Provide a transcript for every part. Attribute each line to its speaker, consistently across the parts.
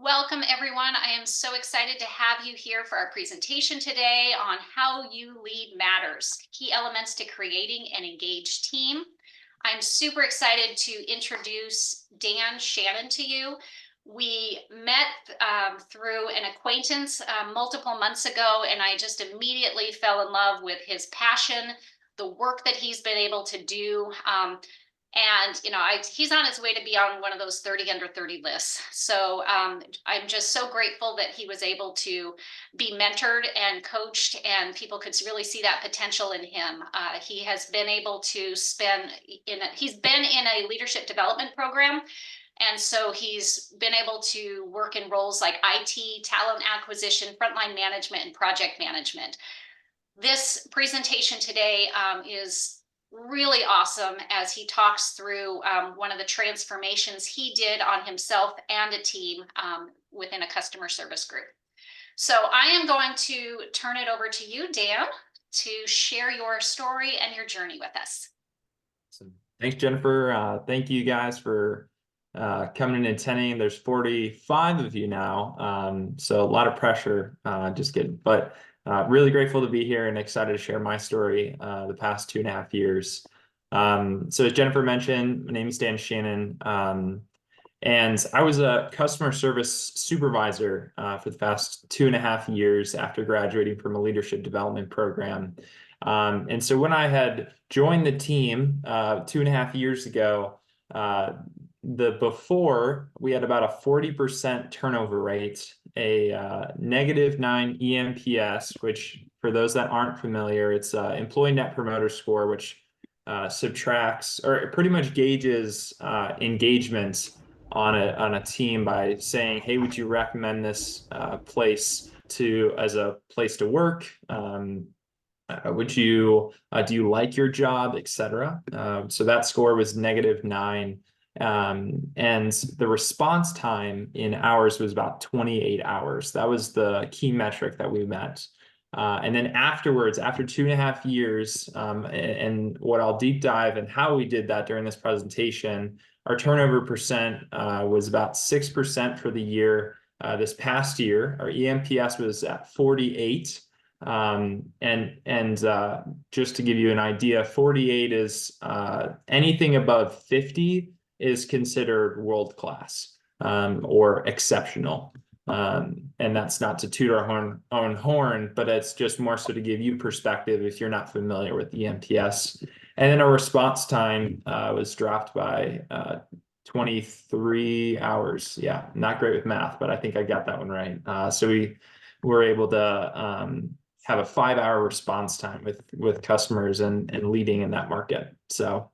Speaker 1: Welcome, everyone. I am so excited to have you here for our presentation today on how you lead matters, key elements to creating an engaged team. I'm super excited to introduce Dan Shannon to you. We met through an acquaintance multiple months ago, and I just immediately fell in love with his passion, the work that he's been able to do. And he's on his way to be on one of those 30 under 30 lists. So I'm just so grateful that he was able to be mentored and coached, and people could really see that potential in him. He has been able to he's been in a leadership development program. And so he's been able to work in roles like IT, talent acquisition, frontline management, and project management. This presentation today is really awesome as he talks through one of the transformations he did on himself and a team within a customer service group. So I am going to turn it over to you, Dan, to share your story and your journey with us.
Speaker 2: Awesome. Thanks, Jennifer. Thank you guys for coming and attending. There's 45 of you now, so a lot of pressure, just kidding. But really grateful to be here and excited to share my story the past 2.5 years. So as Jennifer mentioned, my name is Dan Shannon, and I was a customer service supervisor for the past 2.5 years after graduating from a leadership development program. And so when I had joined the team 2.5 years ago, before we had about a 40% turnover rate, a -9 ENPS, which for those that aren't familiar, it's employee net promoter score, which subtracts or pretty much gauges engagement on a team by saying, hey, would you recommend this place as a place to work? Do you like your job, etc. So that score was -9. And the response time in hours was about 28 hours. That was the key metric that we met. And then afterwards, after 2.5 years, and what I'll deep dive and how we did that during this presentation, our turnover percent was about 6% for the year. This past year, our ENPS was at 48. Just to give you an idea, 48 is anything above 50 is considered world-class or exceptional. And that's not to toot our own horn, but it's just more so to give you perspective if you're not familiar with the ENPS. And then our response time was dropped by 23 hours. Yeah, not great with math, but I think I got that one right. So we were able to have a 5-hour response time with customers and leading in that market. So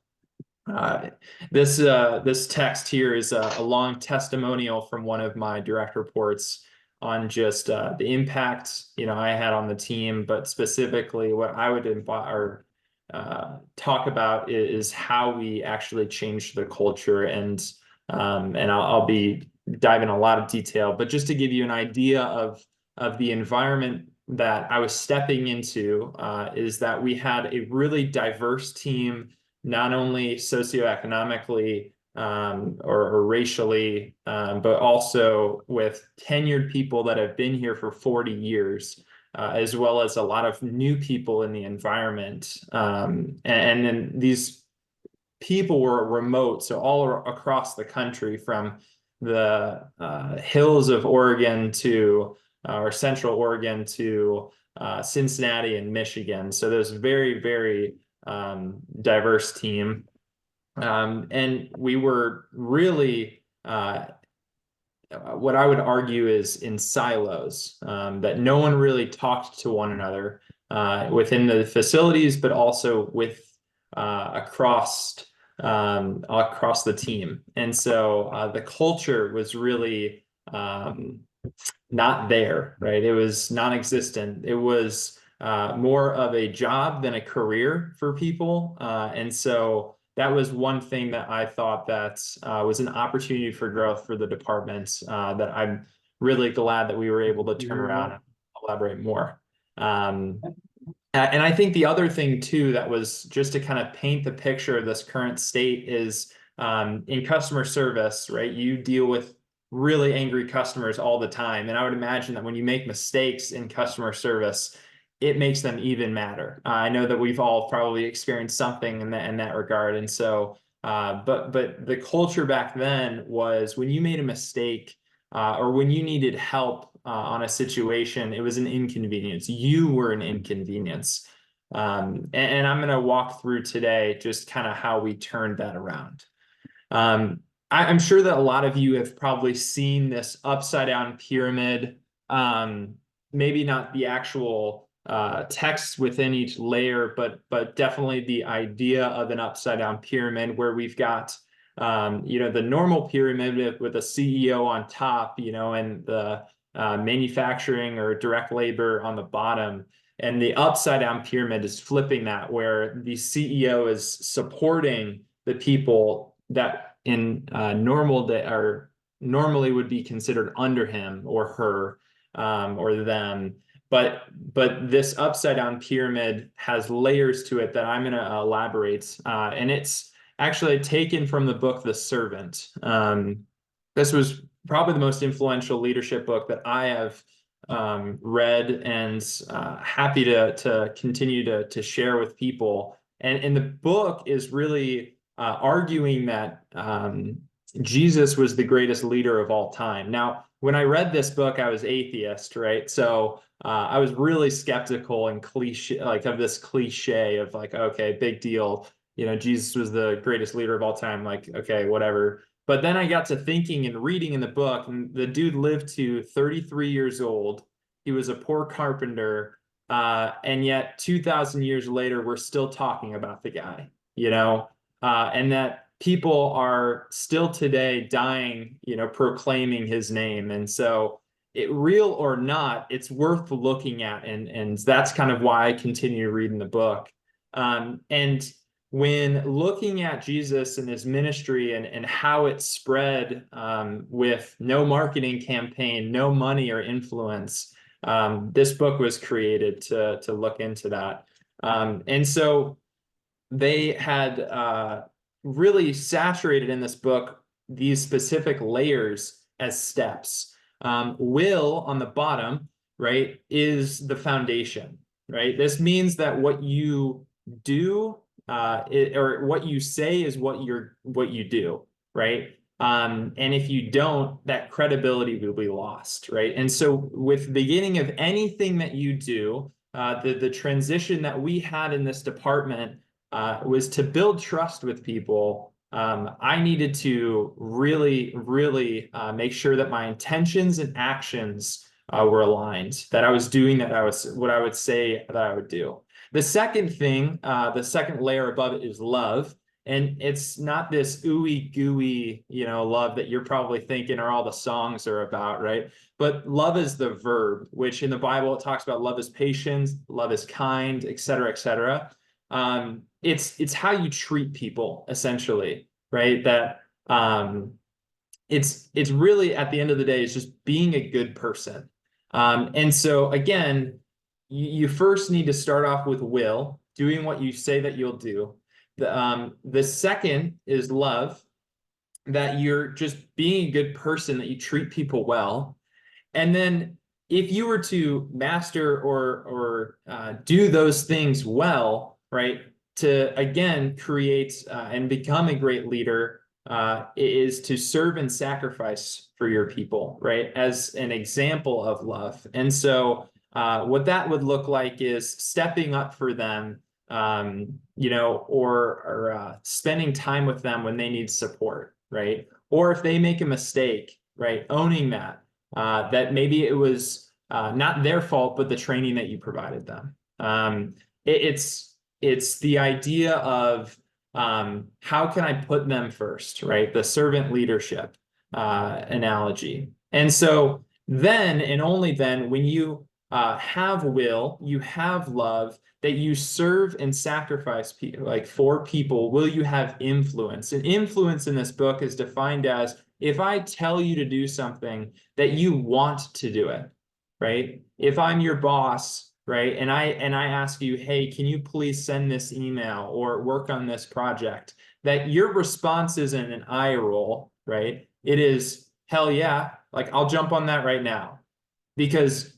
Speaker 2: this text here is a long testimonial from one of my direct reports on just the impact I had on the team, but specifically what I would talk about is how we actually changed the culture, and I'll be diving a lot of detail, but just to give you an idea of the environment that I was stepping into, is that we had a really diverse team, not only socioeconomically or racially, but also with tenured people that have been here for 40 years, as well as a lot of new people in the environment. And then these people were remote, so all across the country, from the hills of Oregon to or Central Oregon to Cincinnati and Michigan. So there's a very, very diverse team. And we were really, what I would argue is in silos, that no one really talked to one another within the facilities, but also across the team. And so the culture was really not there, right? It was non-existent. It was more of a job than a career for people. And so that was one thing that I thought that was an opportunity for growth for the department, that I'm really glad that we were able to turn around and elaborate more. And I think the other thing too, that was just to kind of paint the picture of this current state, is in customer service, right? You deal with really angry customers all the time. And I would imagine that when you make mistakes in customer service, it makes them even madder. I know that we've all probably experienced something in that regard. And so, but the culture back then was when you made a mistake, or when you needed help on a situation, it was an inconvenience. You were an inconvenience. And I'm going to walk through today just kind of how we turned that around. I'm sure that a lot of you have probably seen this upside down pyramid. Maybe not the actual text within each layer, but definitely the idea of an upside down pyramid where we've got the normal pyramid with a CEO on top, and the manufacturing or direct labor on the bottom. And the upside down pyramid is flipping that, where the CEO is supporting the people that in normal day or normally would be considered under him or her, or them. But this upside down pyramid has layers to it that I'm going to elaborate. And it's actually taken from the book The Servant. This was probably the most influential leadership book that I have read, and happy to continue to share with people. And the book is really arguing that Jesus was the greatest leader of all time. Now, when I read this book, I was atheist, right? So I was really skeptical and cliche, like of this cliche of like, okay, big deal. Jesus was the greatest leader of all time. Like, okay, whatever. But then I got to thinking and reading in the book, and the dude lived to 33 years old. He was a poor carpenter. And yet 2,000 years later, we're still talking about the guy, and that people are still today dying, proclaiming his name. And so real or not, it's worth looking at. And that's kind of why I continue reading the book. And when looking at Jesus and his ministry and how it spread, with no marketing campaign, no money or influence, this book was created to look into that. And so they had really saturated in this book these specific layers as steps. Will on the bottom, right, is the foundation, right? This means that what you do, or what you say is what you do, right? And if you don't, that credibility will be lost, right? And so with the beginning of anything that you do, the transition that we had in this department was to build trust with people. I needed to really, really make sure that my intentions and actions were aligned, that I was doing what I would say that I would do. The second thing, the second layer above it is love. And it's not this ooey gooey, love that you're probably thinking or all the songs are about, right? But love is the verb, which in the Bible, it talks about love is patient, love is kind, et cetera, et cetera. It's how you treat people, essentially, right? That it's really, at the end of the day, it's just being a good person. And so again, you first need to start off with will, doing what you say that you'll do. The second is love, that you're just being a good person, that you treat people well. And then if you were to master or do those things well, right, to again create and become a great leader, is to serve and sacrifice for your people, right, as an example of love. And so what that would look like is stepping up for them, or spending time with them when they need support, right? Or if they make a mistake, right, owning that, that maybe it was not their fault, but the training that you provided them. It's the idea of how can I put them first, right? The servant leadership analogy. And so then, and only then, when you have will, you have love, that you serve and sacrifice for people, will you have influence? And influence in this book is defined as, if I tell you to do something, that you want to do it, right? If I'm your boss, right, and I ask you, hey, can you please send this email or work on this project, that your response isn't an eye roll, right? It is, hell yeah, like I'll jump on that right now. Because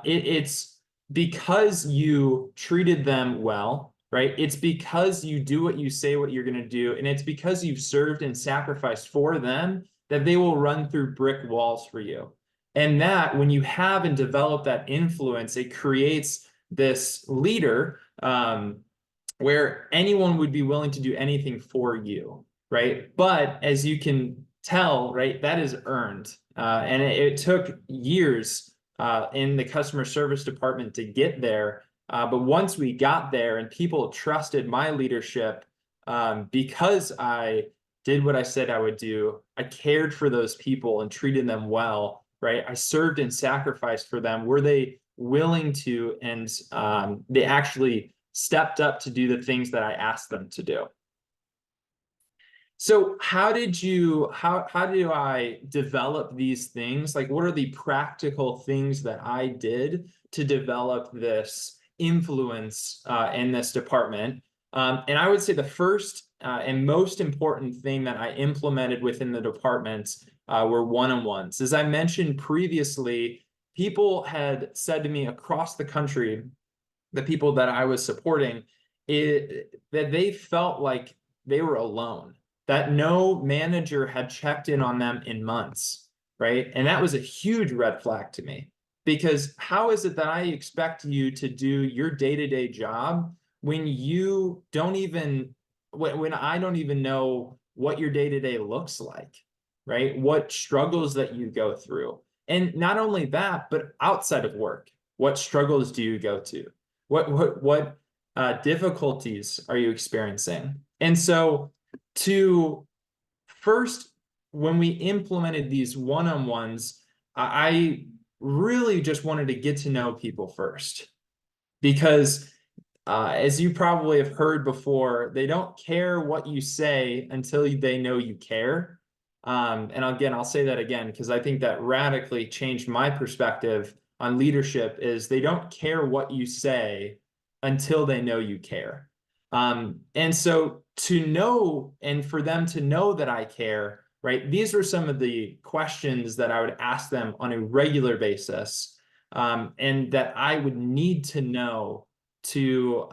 Speaker 2: it's because you treated them well, right? It's because you do what you say what you're going to do, and it's because you've served and sacrificed for them that they will run through brick walls for you. And that when you have and develop that influence, it creates this leader where anyone would be willing to do anything for you, right? But as you can tell, right, that is earned. And it took years in the customer service department to get there. But once we got there and people trusted my leadership because I did what I said I would do, I cared for those people and treated them well, right? I served and sacrificed for them. Were they willing to? And they actually stepped up to do the things that I asked them to do. So how do I develop these things? Like, what are the practical things that I did to develop this influence in this department? And I would say the first and most important thing that I implemented within the department were one-on-ones. As I mentioned previously, people had said to me across the country, the people that I was supporting, that they felt like they were alone, that no manager had checked in on them in months, right? And that was a huge red flag to me, because how is it that I expect you to do your day-to-day job when you don't even, when I don't even know what your day-to-day looks like, right? What struggles that you go through. And not only that, but outside of work, what struggles do you go to? What difficulties are you experiencing? And so to first, when we implemented these one-on-ones, I really just wanted to get to know people first, because as you probably have heard before, they don't care what you say until they know you care. And again, I'll say that again, because I think that radically changed my perspective on leadership. Is they don't care what you say until they know you care. And so to know, and for them to know that I care, right? These are some of the questions that I would ask them on a regular basis, and that I would need to know to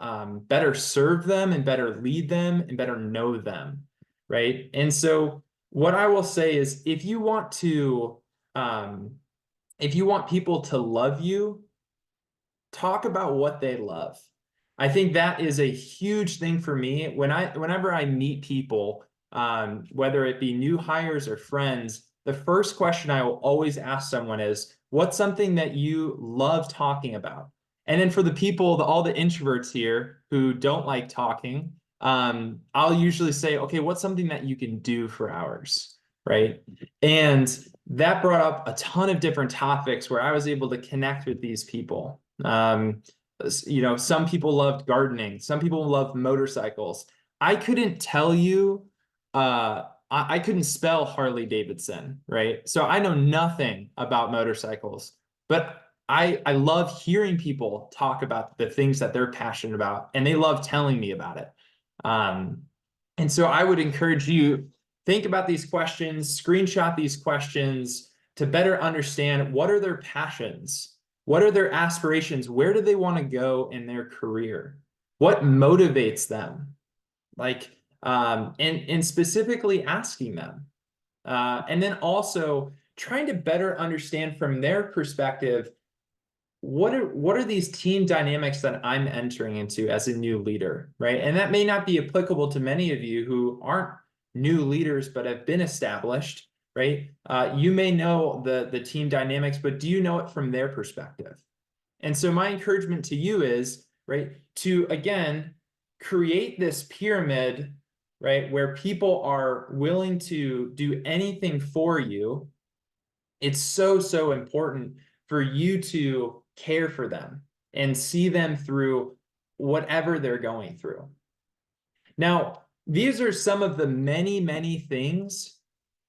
Speaker 2: better serve them and better lead them and better know them, right? And so what I will say is, if you want people to love you, talk about what they love. I think that is a huge thing for me. Whenever I meet people, whether it be new hires or friends, the first question I will always ask someone is, what's something that you love talking about? And then for the people, all the introverts here who don't like talking, I'll usually say, okay, what's something that you can do for hours, right? And that brought up a ton of different topics where I was able to connect with these people. Some people loved gardening, some people loved motorcycles. I couldn't tell you, I couldn't spell Harley Davidson, right? So I know nothing about motorcycles, but I love hearing people talk about the things that they're passionate about, and they love telling me about it. Um, and so I would encourage you, think about these questions, screenshot these questions to better understand what are their passions, what are their aspirations, where do they want to go in their career, what motivates them, like, and specifically asking them, and then also trying to better understand from their perspective, what are these team dynamics that I'm entering into as a new leader, right? And that may not be applicable to many of you who aren't new leaders but have been established, right? You may know the team dynamics, but do you know it from their perspective? And so my encouragement to you is, right, to again create this pyramid, right, where people are willing to do anything for you. It's so important for you to care for them and see them through whatever they're going through. Now, these are some of the many things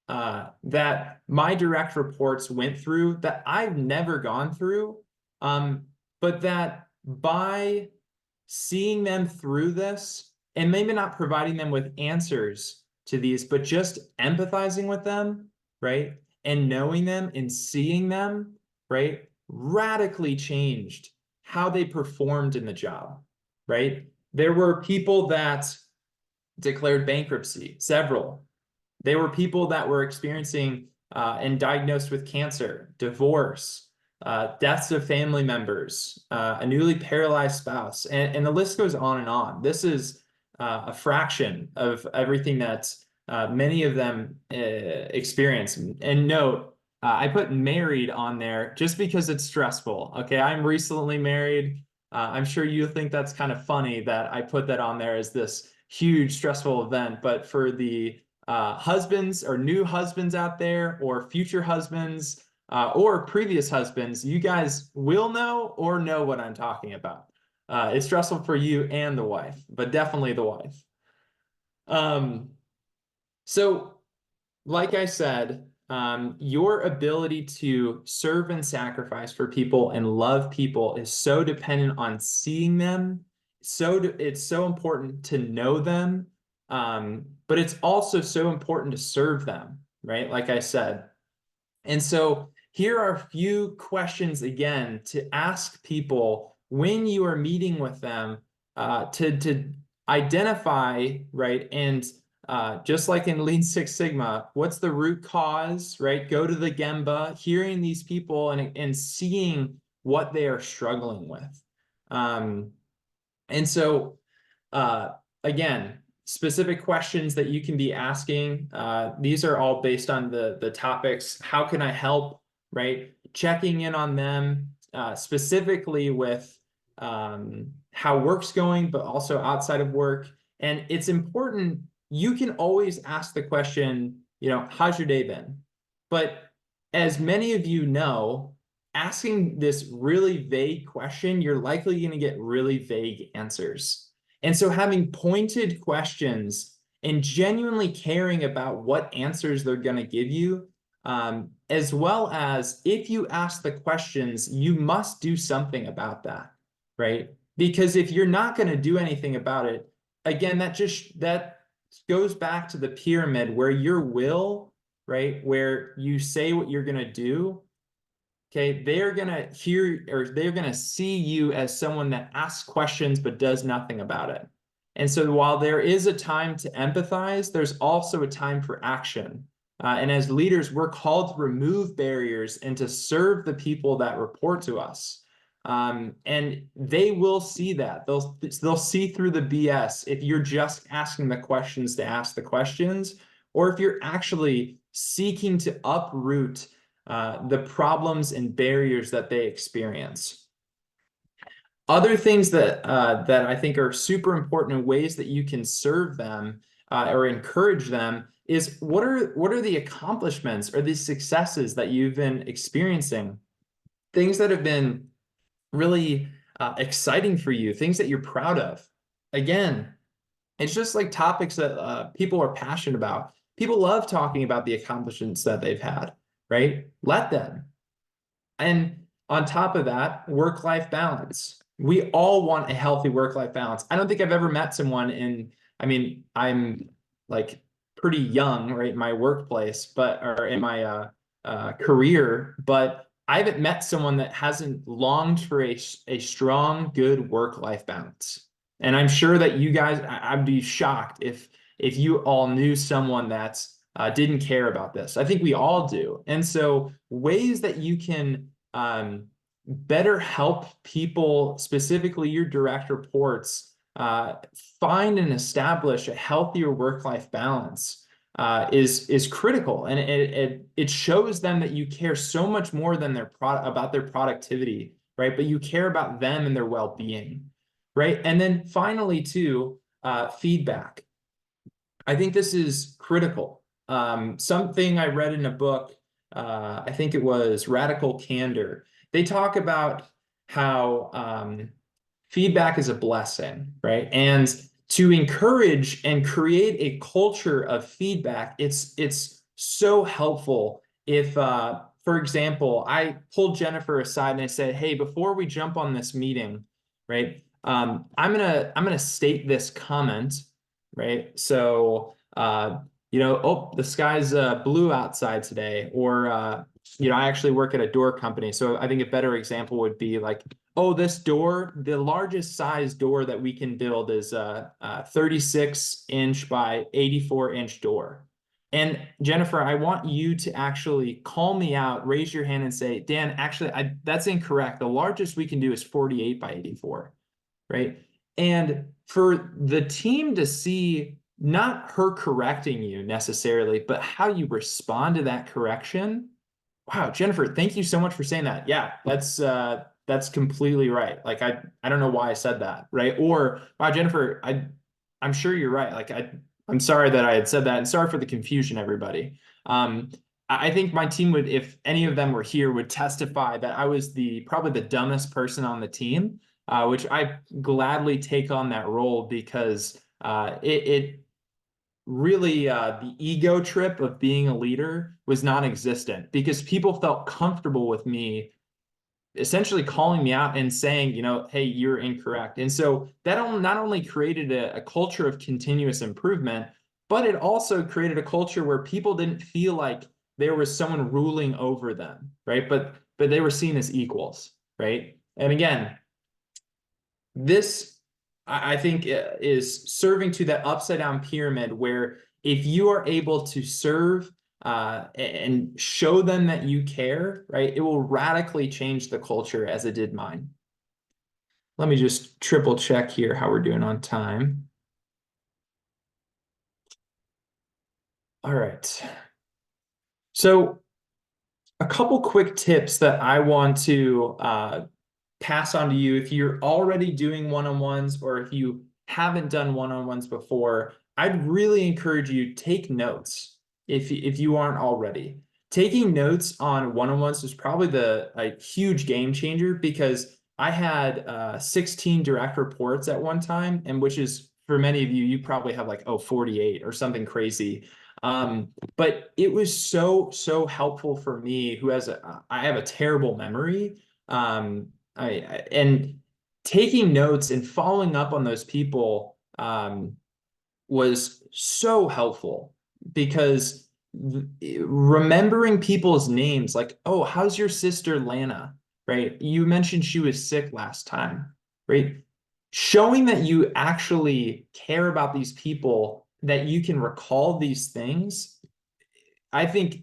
Speaker 2: that my direct reports went through that I've never gone through, but that by seeing them through this, and maybe not providing them with answers to these, but just empathizing with them, right? and knowing them and seeing them, right, radically changed how they performed in the job, right? There were people that declared bankruptcy, several. There were people that were experiencing and diagnosed with cancer, divorce, deaths of family members, a newly paralyzed spouse, and the list goes on and on. This is a fraction of everything that many of them experience. And note, I put married on there just because it's stressful. Okay, I'm recently married. I'm sure you think that's kind of funny that I put that on there as this huge stressful event, but for the husbands or new husbands out there, or future husbands, or previous husbands, you guys will know what I'm talking about. It's stressful for you and the wife, but definitely the wife. So like I said, your ability to serve and sacrifice for people and love people is so dependent on seeing them. It's so important to know them, but it's also so important to serve them, right? Like I said. And so here are a few questions again to ask people when you are meeting with them, to identify, right? And just like in Lean Six Sigma, what's the root cause, right? Go to the Gemba, hearing these people and seeing what they are struggling with. And so, again, specific questions that you can be asking. These are all based on the topics. How can I help, right? Checking in on them, specifically with how work's going, but also outside of work. And it's important, you can always ask the question, how's your day been? But as many of you know, asking this really vague question, you're likely going to get really vague answers. And so having pointed questions and genuinely caring about what answers they're going to give you, as well as if you ask the questions, you must do something about that, right? Because if you're not going to do anything about it, again, that goes back to the pyramid where your will, right, where you say what you're going to do, okay, they're going to hear, or they're going to see you as someone that asks questions but does nothing about it. And so while there is a time to empathize, there's also a time for action. And as leaders, we're called to remove barriers and to serve the people that report to us. And they will see that. They'll see through the BS if you're just asking the questions to ask the questions, or if you're actually seeking to uproot the problems and barriers that they experience. Other things that I think are super important in ways that you can serve them or encourage them is what are the accomplishments or the successes that you've been experiencing, things that have been really exciting for you, things that you're proud of. Again, it's just like topics that people are passionate about. People love talking about the accomplishments that they've had, right? Let them. And on top of that, work-life balance. We all want a healthy work-life balance. I don't think I've ever met someone I mean, I'm like pretty young, right, in my workplace, or in my career, but I haven't met someone that hasn't longed for a strong, good work-life balance. And I'm sure that you guys, I'd be shocked if you all knew someone that's didn't care about this. I think we all do. And so ways that you can better help people, specifically your direct reports, find and establish a healthier work-life balance is critical. And it shows them that you care so much more than about their productivity, right? But you care about them and their well-being, right? And then finally, too, feedback. I think this is critical. Something I read in a book, I think it was Radical Candor. They talk about how feedback is a blessing, right? And to encourage and create a culture of feedback, it's so helpful if, for example, I pulled Jennifer aside and I said, hey, before we jump on this meeting, right, I'm gonna state this comment, right? So oh, the sky's blue outside today, or I actually work at a door company, so I think a better example would be like, oh, this door, the largest size door that we can build is a 36-inch by 84-inch door. And Jennifer, I want you to actually call me out, raise your hand and say, Dan, actually, that's incorrect. The largest we can do is 48 by 84, right? And for the team to see not her correcting you necessarily, but how you respond to that correction. Wow, Jennifer, thank you so much for saying that. Yeah, that's completely right. Like I don't know why I said that, right? Or wow, Jennifer, I'm sure you're right. Like I'm sorry that I had said that, and sorry for the confusion, everybody. I think my team would, if any of them were here, would testify that I was probably the dumbest person on the team, which I gladly take on that role because it really the ego trip of being a leader was non-existent because people felt comfortable with me essentially calling me out and saying, hey, you're incorrect. And so that not only created a culture of continuous improvement, but it also created a culture where people didn't feel like there was someone ruling over them, right? But they were seen as equals, right? And again, this I think is serving to that upside down pyramid where if you are able to serve and show them that you care, right, it will radically change the culture as it did mine. Let me just triple check here how we're doing on time. All right. So a couple quick tips that I want to pass on to you if you're already doing one-on-ones or if you haven't done one-on-ones before. I'd really encourage you take notes if you aren't already. Taking notes on one-on-ones is probably a huge game changer because I had 16 direct reports at one time, and which is for many of you, you probably have like 48 or something crazy. But it was so helpful for me who I have a terrible memory. And taking notes and following up on those people was so helpful because remembering people's names, like, oh, how's your sister Lana, right? You mentioned she was sick last time, right? Showing that you actually care about these people, that you can recall these things, I think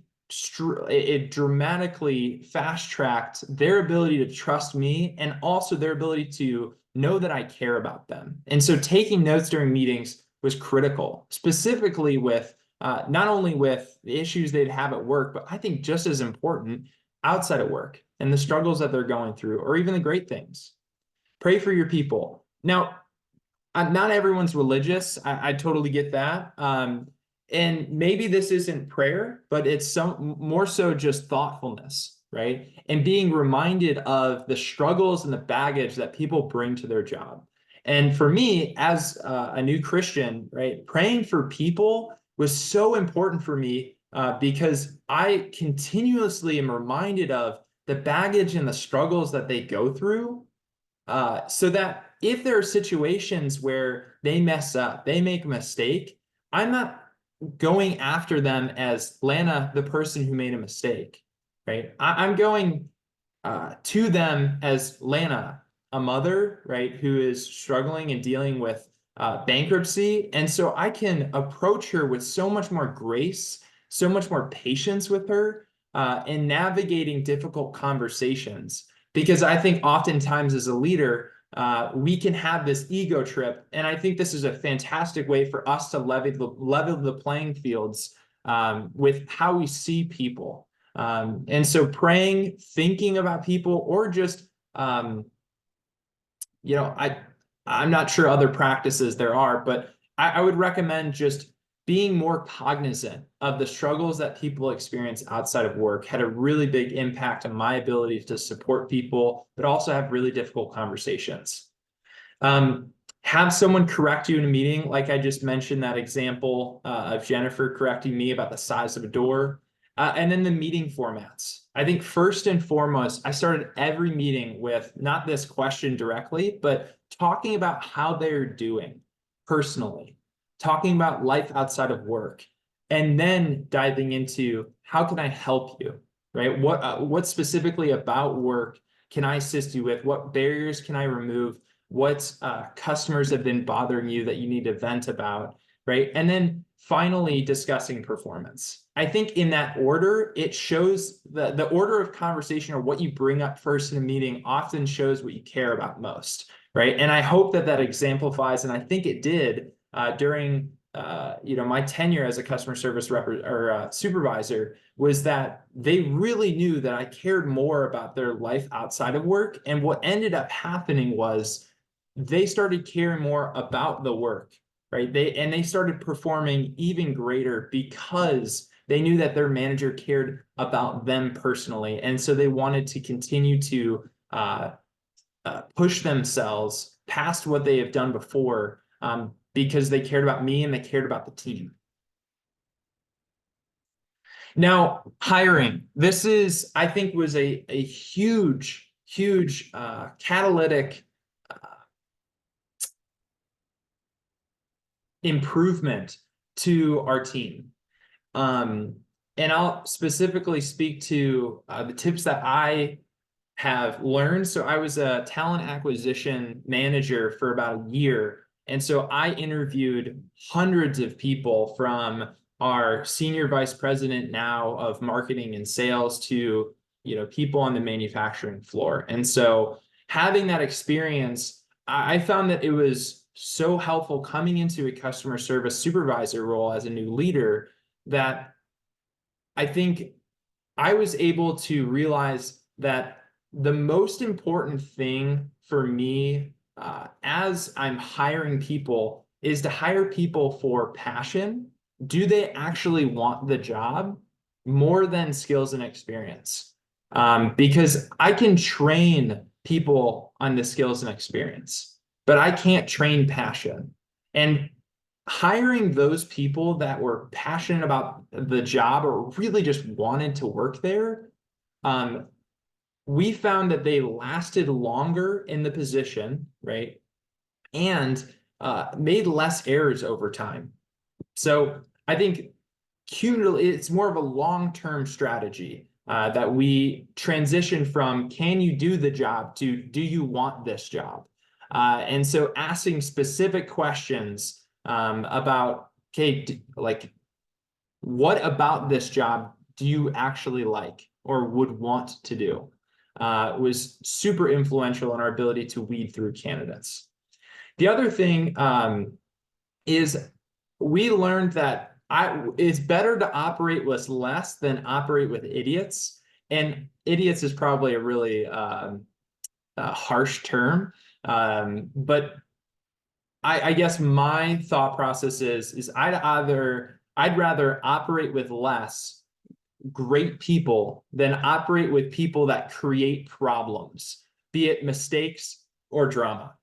Speaker 2: it dramatically fast-tracked their ability to trust me and also their ability to know that I care about them. And so taking notes during meetings was critical, specifically with not only with the issues they'd have at work, but I think just as important outside of work and the struggles that they're going through, or even the great things. Pray for your people. Now, not everyone's religious. I totally get that. And maybe this isn't prayer, but it's some more so just thoughtfulness, right? And being reminded of the struggles and the baggage that people bring to their job. And for me, as a new Christian, right, praying for people was so important for me because I continuously am reminded of the baggage and the struggles that they go through, so that if there are situations where they mess up, they make a mistake, I'm not going after them as Lana, the person who made a mistake, right? I'm going to them as Lana, a mother, right, who is struggling and dealing with bankruptcy. And so I can approach her with so much more grace, so much more patience with her in navigating difficult conversations. Because I think oftentimes as a leader, we can have this ego trip. And I think this is a fantastic way for us to level the playing fields with how we see people. And so praying, thinking about people, or just, I'm not sure other practices there are, but I would recommend just being more cognizant of the struggles that people experience outside of work had a really big impact on my ability to support people, but also have really difficult conversations. Have someone correct you in a meeting, like I just mentioned that example of Jennifer correcting me about the size of a door. And then the meeting formats. I think first and foremost, I started every meeting with not this question directly, but talking about how they're doing personally, talking about life outside of work, and then diving into how can I help you, right? What specifically about work can I assist you with? What barriers can I remove? What customers have been bothering you that you need to vent about, right? And then finally discussing performance. I think in that order, it shows the order of conversation or what you bring up first in a meeting often shows what you care about most, right? And I hope that that exemplifies, and I think it did during my tenure as a customer service rep or supervisor, was that they really knew that I cared more about their life outside of work. And what ended up happening was they started caring more about the work, right? They started performing even greater because they knew that their manager cared about them personally. And so they wanted to continue to push themselves past what they have done before, because they cared about me and they cared about the team. Now, hiring. This is, I think, was a huge, huge catalytic improvement to our team. And I'll specifically speak to the tips that I have learned. So I was a talent acquisition manager for about a year. And so I interviewed hundreds of people, from our senior vice president now of marketing and sales to, people on the manufacturing floor. And so having that experience, I found that it was so helpful coming into a customer service supervisor role as a new leader, that I think I was able to realize that the most important thing for me as I'm hiring people is to hire people for passion. Do they actually want the job more than skills and experience? Because I can train people on the skills and experience, but I can't train passion. And hiring those people that were passionate about the job or really just wanted to work there, we found that they lasted longer in the position, right? And made less errors over time. So I think cumulatively, it's more of a long-term strategy that we transition from can you do the job to do you want this job? And so asking specific questions about, okay, like, what about this job do you actually like or would want to do? Was super influential in our ability to weed through candidates. The other thing is we learned that it's better to operate with less than operate with idiots. And idiots is probably a really harsh term, but I guess my thought process is I'd rather operate with less great people than operate with people that create problems, be it mistakes or drama.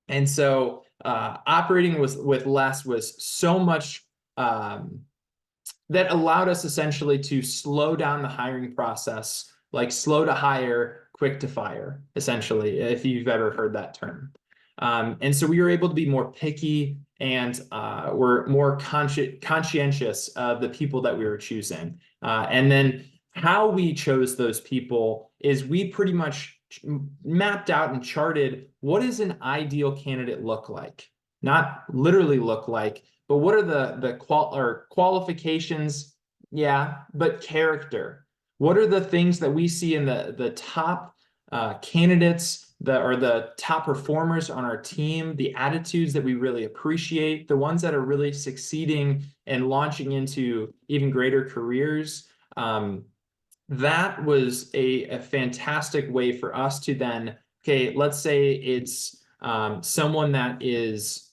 Speaker 2: And so operating with less was so much that allowed us essentially to slow down the hiring process, like slow to hire, quick to fire, essentially, if you've ever heard that term. And so we were able to be more picky, and we're more conscientious of the people that we were choosing. And then how we chose those people is we pretty much mapped out and charted what does an ideal candidate look like? Not literally look like, but what are the qualifications? Yeah, but character. What are the things that we see in the top candidates, the top performers on our team, the attitudes that we really appreciate, the ones that are really succeeding and launching into even greater careers? That was a fantastic way for us to then, okay, let's say it's someone that is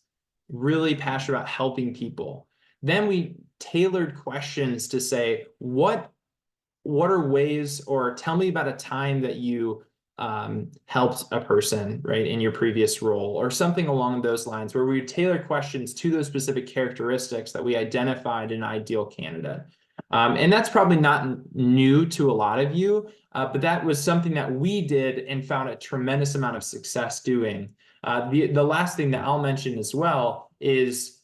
Speaker 2: really passionate about helping people. Then we tailored questions to say, what are ways, or tell me about a time that you helped a person, right, in your previous role, or something along those lines, where we tailor questions to those specific characteristics that we identified in an ideal candidate. And that's probably not new to a lot of you, but that was something that we did and found a tremendous amount of success doing. The last thing that I'll mention as well is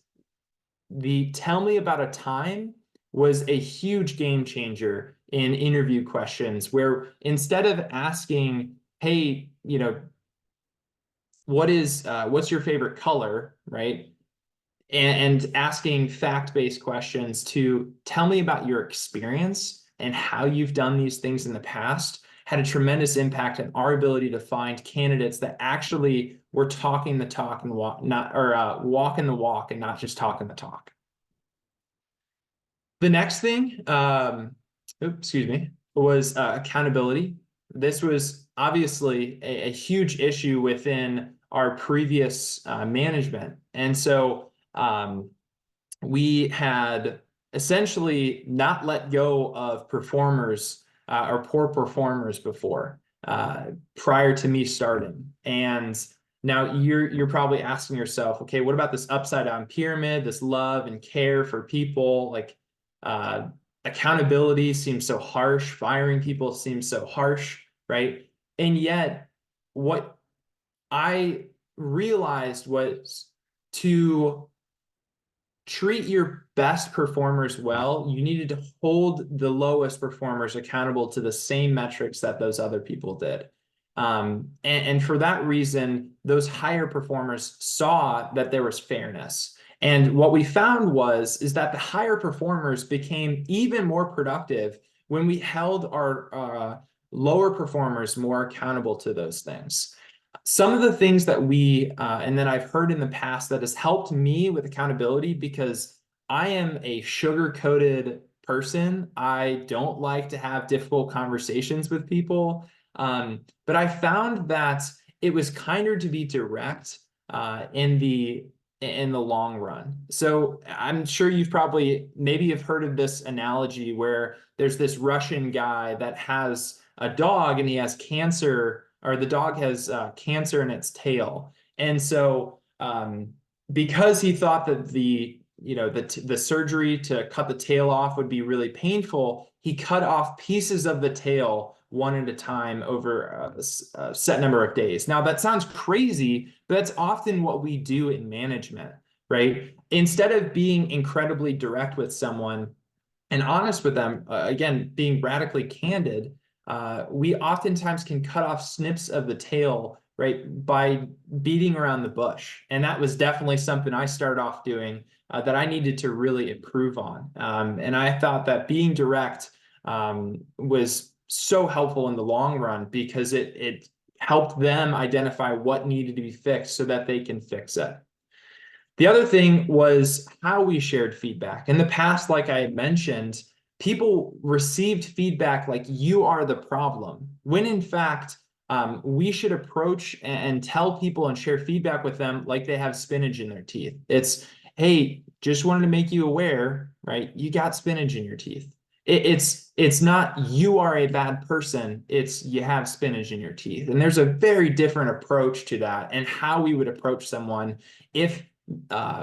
Speaker 2: tell me about a time was a huge game changer in interview questions, where instead of asking, hey, what's your favorite color, right? And asking fact-based questions to tell me about your experience and how you've done these things in the past had a tremendous impact on our ability to find candidates that actually were talking the talk and walking the walk and not just talking the talk. The next thing, excuse me, was accountability. This was obviously a huge issue within our previous management. And so we had essentially not let go of performers or poor performers before prior to me starting. And now you're probably asking yourself, okay, what about this upside down pyramid, this love and care for people? Like accountability seems so harsh, firing people seems so harsh, right? And yet what I realized was to treat your best performers well, you needed to hold the lowest performers accountable to the same metrics that those other people did. And for that reason, those higher performers saw that there was fairness. And what we found is that the higher performers became even more productive when we held our lower performers more accountable to those things. Some of the things that and then I've heard in the past that has helped me with accountability, because I am a sugar-coated person. I don't like to have difficult conversations with people. But I found that it was kinder to be direct in the long run. So I'm sure maybe you've heard of this analogy where there's this Russian guy that has a dog and he has cancer, or the dog has cancer in its tail. And so because he thought that the surgery to cut the tail off would be really painful, he cut off pieces of the tail one at a time over a set number of days. Now that sounds crazy, but that's often what we do in management, right? Instead of being incredibly direct with someone and honest with them, again, being radically candid, we oftentimes can cut off snips of the tail, right, by beating around the bush. And that was definitely something I started off doing that I needed to really improve on. And I thought that being direct was so helpful in the long run, because it helped them identify what needed to be fixed so that they can fix it. The other thing was how we shared feedback. In the past, like I had mentioned, people received feedback like you are the problem, when in fact, we should approach and tell people and share feedback with them like they have spinach in their teeth. It's, hey, just wanted to make you aware, right? You got spinach in your teeth. It's not you are a bad person, it's you have spinach in your teeth. And there's a very different approach to that, and how we would approach someone if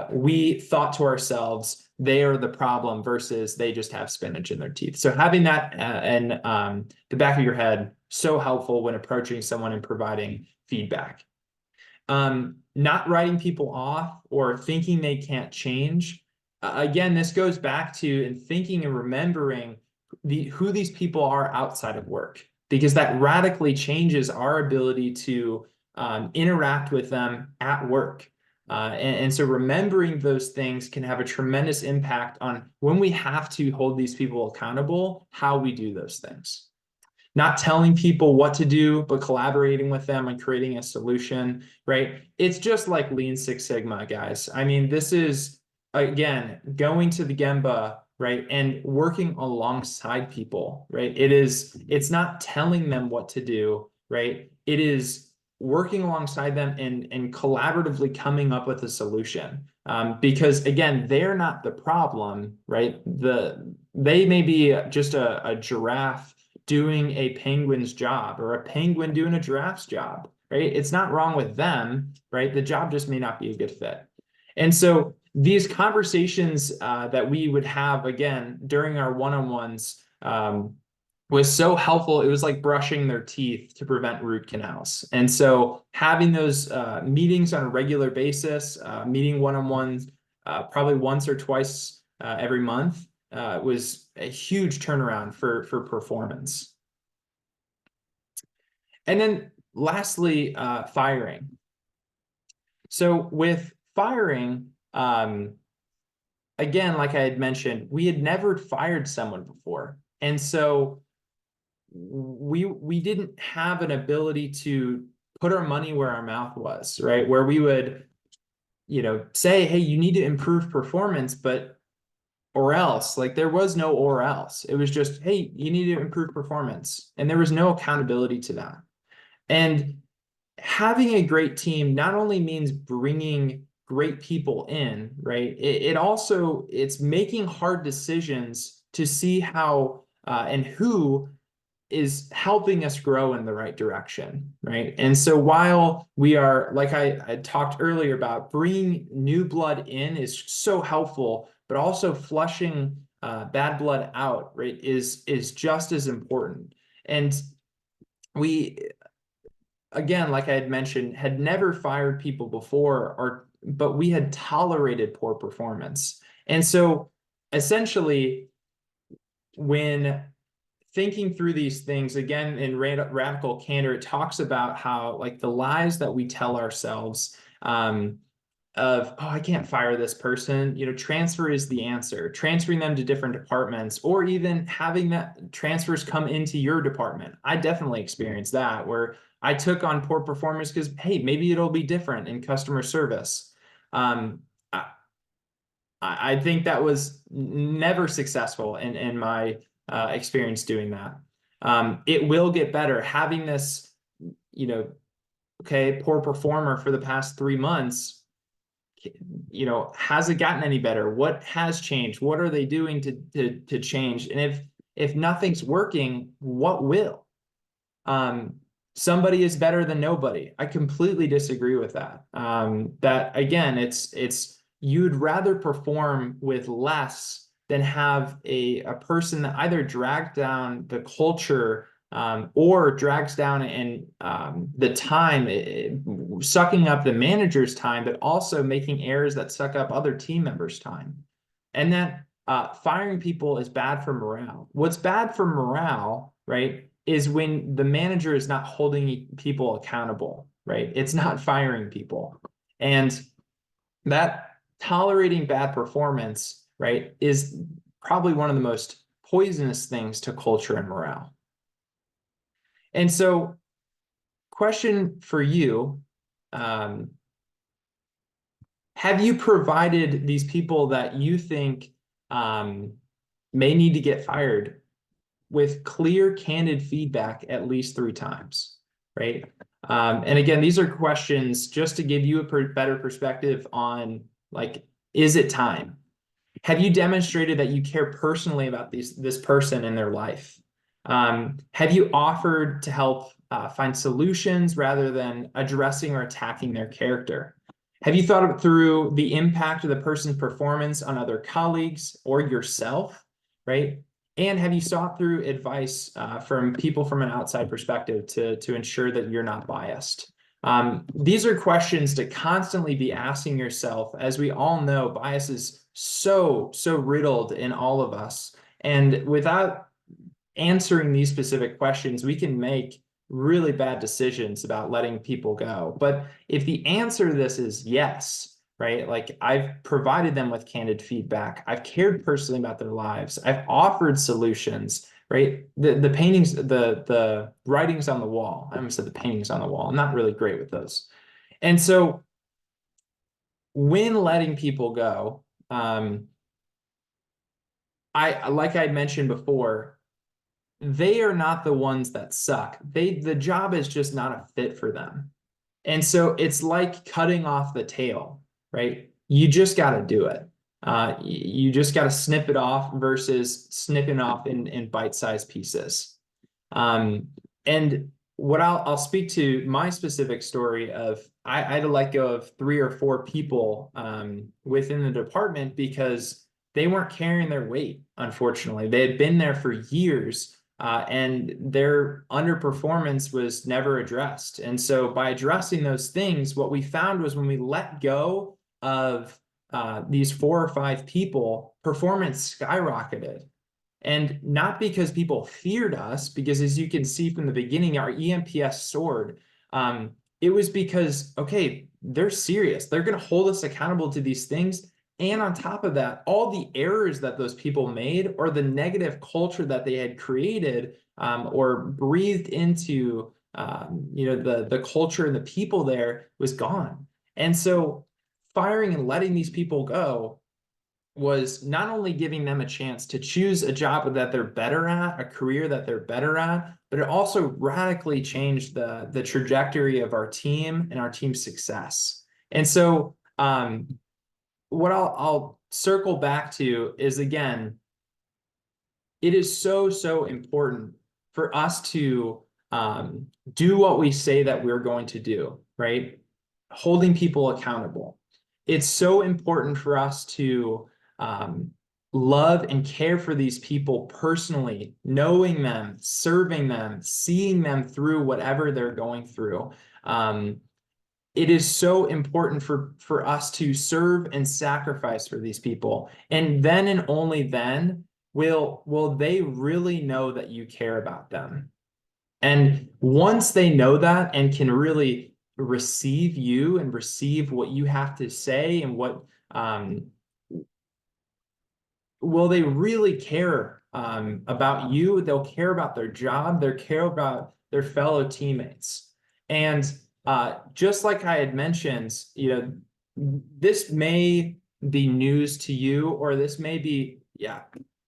Speaker 2: we thought to ourselves, they are the problem versus they just have spinach in their teeth. So having that in the back of your head, so helpful when approaching someone and providing feedback. Not writing people off or thinking they can't change. Again, this goes back to thinking and remembering who these people are outside of work, because that radically changes our ability to interact with them at work. And so remembering those things can have a tremendous impact on when we have to hold these people accountable, how we do those things. Not telling people what to do, but collaborating with them and creating a solution, right? It's just like Lean Six Sigma, guys. I mean, this is, again, going to the Gemba, right? And working alongside people, right? It's not telling them what to do, right? It is working alongside them and collaboratively coming up with a solution. Because again, they're not the problem, right? They may be just a giraffe doing a penguin's job, or a penguin doing a giraffe's job, right? It's not wrong with them, right? The job just may not be a good fit. And so these conversations that we would have, again, during our one-on-ones was so helpful. It was like brushing their teeth to prevent root canals. And so having those meetings on a regular basis, meeting one-on-ones probably once or twice every month, was a huge turnaround for performance. And then lastly, firing. So with firing, again, like I had mentioned, we had never fired someone before. And so we didn't have an ability to put our money where our mouth was, right? Where we would, say, hey, you need to improve performance, but or else, like there was no or else. It was just, hey, you need to improve performance. And there was no accountability to that. And having a great team not only means bringing great people in, right? It also, it's making hard decisions to see how and who is helping us grow in the right direction, right? And so while we are, like I talked earlier about, bringing new blood in is so helpful, but also flushing bad blood out, right, is just as important. And we, again, like I had mentioned, had never fired people before, but we had tolerated poor performance. And so essentially, when thinking through these things, again, in Radical Candor, it talks about how, like, the lies that we tell ourselves, of, oh, I can't fire this person, transfer is the answer, transferring them to different departments, or even having that transfers come into your department. I definitely experienced that, where I took on poor performers because, hey, maybe it'll be different in customer service. I, I think that was never successful in my experience doing that. It will get better. Having this, okay, poor performer for the past 3 months, has it gotten any better? What has changed? What are they doing to change? And if nothing's working, what will? Somebody is better than nobody. I completely disagree with that. That again, it's you'd rather perform with less than have a person that either drags down the culture, or drags down and the time, sucking up the manager's time, but also making errors that suck up other team members' time. And that firing people is bad for morale. What's bad for morale, right, is when the manager is not holding people accountable, right? It's not firing people. And that tolerating bad performance, right, is probably one of the most poisonous things to culture and morale. And so, question for you, have you provided these people that you think may need to get fired with clear, candid feedback at least 3 times, right? And again, these are questions just to give you a better perspective on, like, is it time? Have you demonstrated that you care personally about this person in their life? Have you offered to help find solutions rather than addressing or attacking their character? Have you thought through the impact of the person's performance on other colleagues or yourself, right? And have you sought through advice from people from an outside perspective to ensure that you're not biased? These are questions to constantly be asking yourself. As we all know, bias is so riddled in all of us. And without answering these specific questions, we can make really bad decisions about letting people go. But if the answer to this is yes, right? Like, I've provided them with candid feedback, I've cared personally about their lives, I've offered solutions, right? The paintings, the writings on the wall. I almost said the paintings on the wall. I'm not really great with those. And so when letting people go, like I mentioned before, they are not the ones that suck. The job is just not a fit for them. And so it's like cutting off the tail, right? You just got to do it. You just got to snip it off versus snipping off in bite-sized pieces. And what I'll speak to my specific story of, I had to let go of 3 or 4 people within the department because they weren't carrying their weight, unfortunately. They had been there for years, and their underperformance was never addressed. And so by addressing those things, what we found was when we let go of these 4 or 5 people, performance skyrocketed. And not because people feared us, because as you can see from the beginning, our EMPS soared. It was because, okay, they're serious. They're going to hold us accountable to these things. And on top of that, all the errors that those people made or the negative culture that they had created or breathed into the culture and the people there was gone. And so firing and letting these people go was not only giving them a chance to choose a job that they're better at, a career that they're better at, but it also radically changed the trajectory of our team and our team's success. And so what I'll circle back to is, again, it is so important for us to do what we say that we're going to do, right? Holding people accountable. It's so important for us to love and care for these people personally, knowing them, serving them, seeing them through whatever they're going through. It is so important for us to serve and sacrifice for these people. And then and only then will they really know that you care about them. And once they know that and can really receive you and receive what you have to say and what will they really care about you? They'll care about their job. They'll care about their fellow teammates. And just like I had mentioned, this may be news to you, or this may be,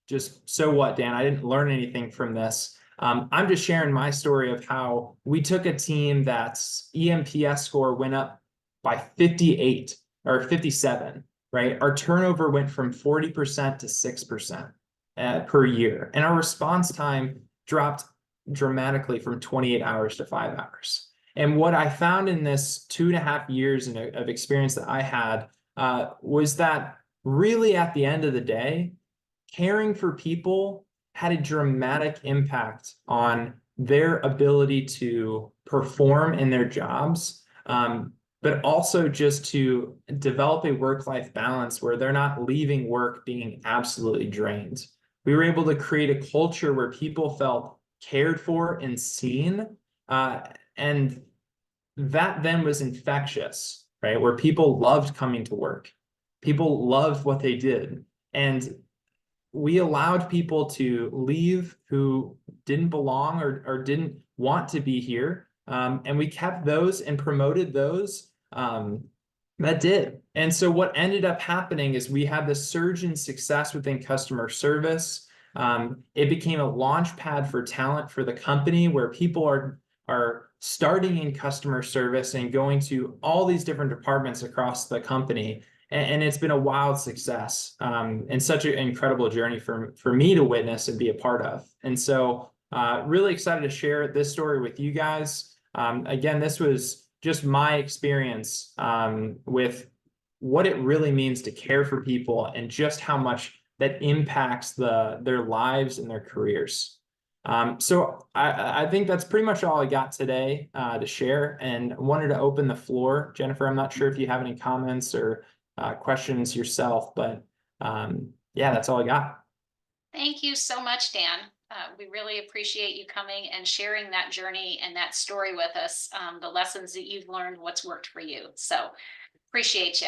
Speaker 2: just so what, Dan? I didn't learn anything from this. I'm just sharing my story of how we took a team that's EMPS score went up by 58 or 57. Right? Our turnover went from 40% to 6% per year. And our response time dropped dramatically from 28 hours to 5 hours. And what I found in this 2.5 years of experience that I had was that really at the end of the day, caring for people had a dramatic impact on their ability to perform in their jobs. But also just to develop a work-life balance where they're not leaving work being absolutely drained. We were able to create a culture where people felt cared for and seen, and that then was infectious, right? Where people loved coming to work. People loved what they did. And we allowed people to leave who didn't belong or didn't want to be here. And we kept those and promoted those that did. And so what ended up happening is we had this surge in success within customer service. It became a launch pad for talent for the company where people are starting in customer service and going to all these different departments across the company. And it's been a wild success and such an incredible journey for me to witness and be a part of. And so really excited to share this story with you guys. Again, this was just my experience with what it really means to care for people and just how much that impacts their lives and their careers. So I think that's pretty much all I got today to share, and wanted to open the floor. Jennifer, I'm not sure if you have any comments or questions yourself, but yeah, that's all I got.
Speaker 1: Thank you so much, Dan. We really appreciate you coming and sharing that journey and that story with us, the lessons that you've learned, what's worked for you. So appreciate you.